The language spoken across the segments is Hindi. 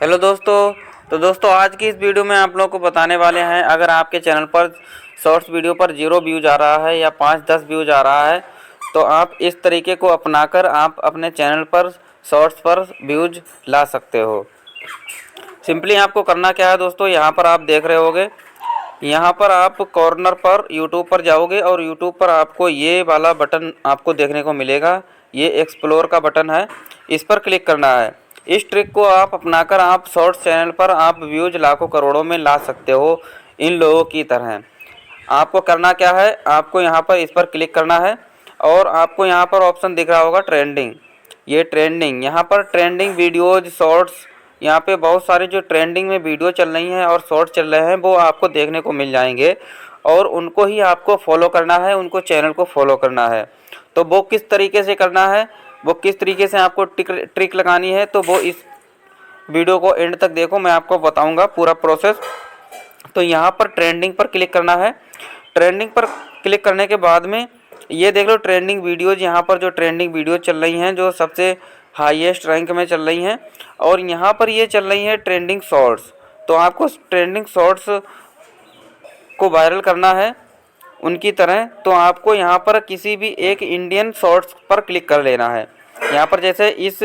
हेलो दोस्तों। तो दोस्तों आज की इस वीडियो में आप लोगों को बताने वाले हैं, अगर आपके चैनल पर शॉर्ट्स वीडियो पर 0 व्यूज आ रहा है या 5-10 व्यूज आ रहा है तो आप इस तरीके को अपनाकर आप अपने चैनल पर शॉर्ट्स पर व्यूज ला सकते हो। सिंपली आपको करना क्या है दोस्तों, यहाँ पर आप देख रहे होगे, यहाँ पर आप कॉर्नर पर यूट्यूब पर जाओगे और यूट्यूब पर आपको ये वाला बटन आपको देखने को मिलेगा। ये एक्सप्लोर का बटन है, इस पर क्लिक करना है। इस ट्रिक को आप अपनाकर आप शॉर्ट्स चैनल पर आप व्यूज लाखों करोड़ों में ला सकते हो इन लोगों की तरह। आपको करना क्या है, आपको यहाँ पर इस पर क्लिक करना है और आपको यहाँ पर ऑप्शन दिख रहा होगा ट्रेंडिंग। ये ट्रेंडिंग, यहाँ पर ट्रेंडिंग वीडियोज शॉर्ट्स, यहाँ पे बहुत सारे जो ट्रेंडिंग में वीडियो चल रही हैं और शॉर्ट चल रहे हैं वो आपको देखने को मिल जाएंगे और उनको ही आपको फॉलो करना है, उनको चैनल को फॉलो करना है। तो वो किस तरीके से करना है, वो किस तरीके से आपको ट्रिक लगानी है, तो वो इस वीडियो को एंड तक देखो, मैं आपको बताऊंगा पूरा प्रोसेस। तो यहाँ पर ट्रेंडिंग पर क्लिक करना है। ट्रेंडिंग पर क्लिक करने के बाद में ये देख लो ट्रेंडिंग वीडियोज़, यहाँ पर जो ट्रेंडिंग वीडियो चल रही हैं जो सबसे हाईएस्ट रैंक में चल रही हैं, और यहाँ पर ये चल रही हैं ट्रेंडिंग शॉर्ट्स। तो आपको ट्रेंडिंग शॉर्ट्स को वायरल करना है उनकी तरह, तो आपको यहाँ पर किसी भी एक इंडियन शॉर्ट्स पर क्लिक कर लेना है। यहाँ पर जैसे इस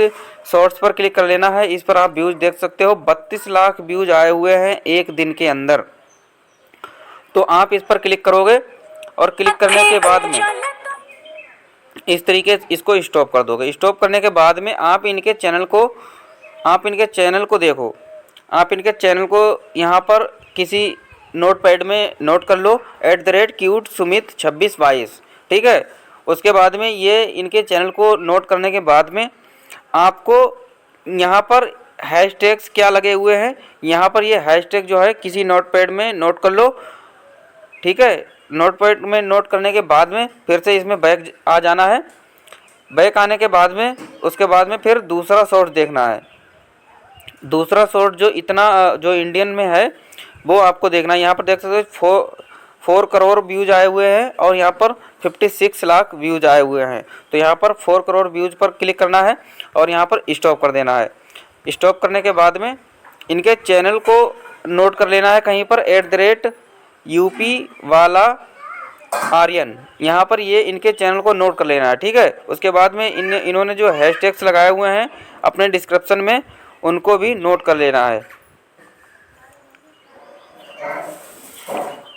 शॉर्ट्स पर क्लिक कर लेना है, इस पर आप व्यूज़ देख सकते हो, 32 लाख व्यूज़ आए हुए हैं एक दिन के अंदर। तो आप इस पर क्लिक करोगे और क्लिक करने के बाद में इस तरीके इसको स्टॉप कर दोगे। स्टॉप करने के बाद में आप इनके चैनल को देखो, आप इनके चैनल को यहाँ पर किसी नोटपैड में नोट कर लो, @क्यूट सुमित 2622, ठीक है। उसके बाद में ये इनके चैनल को नोट करने के बाद में आपको यहाँ पर हैशटैग्स क्या लगे हुए हैं, यहाँ पर ये हैशटैग जो है किसी नोटपैड में नोट कर लो, ठीक है। नोटपैड में नोट करने के बाद में फिर से इसमें बैक आ जाना है। बैक आने के बाद में उसके बाद में फिर दूसरा शॉर्ट देखना है। दूसरा शॉर्ट जो इंडियन में है वो आपको देखना है। यहाँ पर देख सकते हो 4 करोड़ व्यूज आए हुए हैं और यहाँ पर 56 लाख व्यूज आए हुए हैं। तो यहाँ पर 4 करोड़ व्यूज पर क्लिक करना है और यहाँ पर स्टॉप कर देना है। स्टॉप करने के बाद में इनके चैनल को नोट कर लेना है कहीं पर @UP वाला आर्यन, यहाँ पर ये इनके चैनल को नोट कर लेना है, ठीक है। उसके बाद में इन्होंने जो हैशटैग्स लगाए हुए हैं अपने डिस्क्रिप्शन में उनको भी नोट कर लेना है।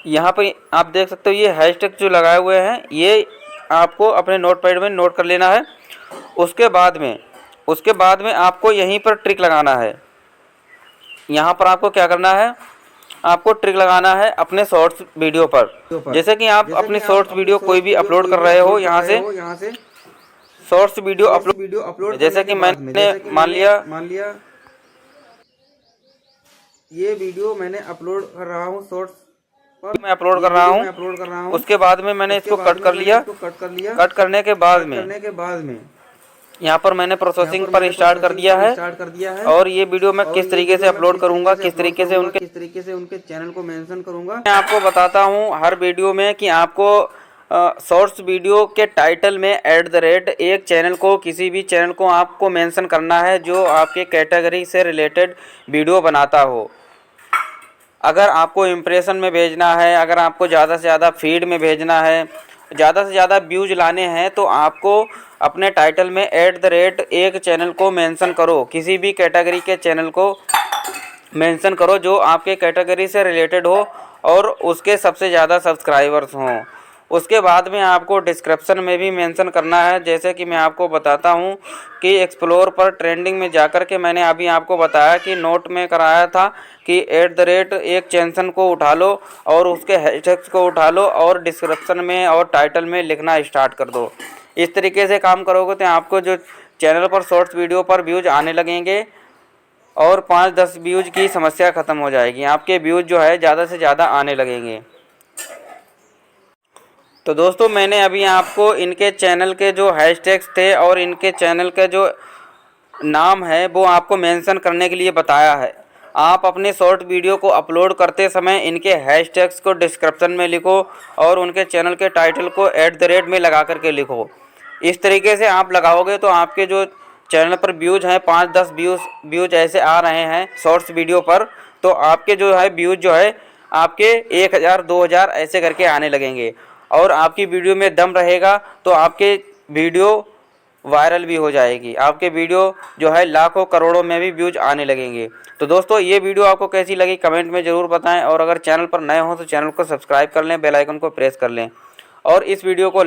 यहाँ पर आप देख सकते हो ये हैशटैग जो लगाए हुए हैं ये आपको अपने नोटपैड में नोट कर लेना है। उसके बाद में आपको यहीं पर ट्रिक लगाना है। यहाँ पर आपको क्या करना है, आपको ट्रिक लगाना है अपने शॉर्ट्स वीडियो पर। जैसे कि आप अपनी शॉर्ट्स वीडियो कोई भी अपलोड कर रहे हो, यहाँ से शॉर्ट्स वीडियो अपलोड, जैसे कि मैंने मान लिया ये वीडियो मैंने अपलोड कर रहा हूँ, शॉर्ट्स पर मैं अपलोड कर रहा हूँ। उसके बाद में मैंने इसको कट कर लिया। कट करने के बाद में यहाँ पर मैंने प्रोसेसिंग पर स्टार्ट कर दिया है और ये वीडियो मैं किस तरीके से अपलोड करूँगा, किस तरीके से उनके चैनल को मेंशन करूँगा, मैं आपको बताता हूँ हर वीडियो में कि आपको शॉर्ट्स वीडियो के टाइटल में @ एक चैनल को, किसी भी चैनल को आपको मेंशन करना है जो आपके कैटेगरी से रिलेटेड वीडियो बनाता हो। अगर आपको इम्प्रेशन में भेजना है, अगर आपको ज़्यादा से ज़्यादा फीड में भेजना है, ज़्यादा से ज़्यादा व्यूज लाने हैं, तो आपको अपने टाइटल में @ एक चैनल को मेंशन करो, किसी भी कैटेगरी के चैनल को मेंशन करो जो आपके कैटेगरी से रिलेटेड हो और उसके सबसे ज़्यादा सब्सक्राइबर्स हों। उसके बाद में आपको डिस्क्रिप्शन में भी मेंशन करना है। जैसे कि मैं आपको बताता हूं कि एक्सप्लोर पर ट्रेंडिंग में जाकर के मैंने अभी आपको बताया कि नोट में कराया था कि @ एक चैनल को उठा लो और उसके हैशटैग्स को उठा लो और डिस्क्रिप्शन में और टाइटल में लिखना स्टार्ट कर दो। इस तरीके से काम करोगे तो आपको जो चैनल पर शॉर्ट्स वीडियो पर व्यूज आने लगेंगे और 5-10 व्यूज की समस्या ख़त्म हो जाएगी, आपके व्यूज जो है ज़्यादा से ज़्यादा आने लगेंगे। तो दोस्तों मैंने अभी आपको इनके चैनल के जो हैशटैग्स थे और इनके चैनल का जो नाम है वो आपको मेंशन करने के लिए बताया है। आप अपने शॉर्ट वीडियो को अपलोड करते समय इनके हैशटैग्स को डिस्क्रिप्शन में लिखो और उनके चैनल के टाइटल को @ में लगा करके लिखो। इस तरीके से आप लगाओगे तो आपके जो चैनल पर व्यूज हैं 5-10 व्यूज ऐसे आ रहे हैं शॉर्ट्स वीडियो पर, तो आपके जो है व्यूज जो है आपके 1000-2000 ऐसे करके आने लगेंगे। और आपकी वीडियो में दम रहेगा तो आपके वीडियो वायरल भी हो जाएगी, आपके वीडियो जो है लाखों करोड़ों में भी व्यूज आने लगेंगे। तो दोस्तों ये वीडियो आपको कैसी लगी कमेंट में ज़रूर बताएं, और अगर चैनल पर नए हो तो चैनल को सब्सक्राइब कर लें, बेल आइकन को प्रेस कर लें और इस वीडियो को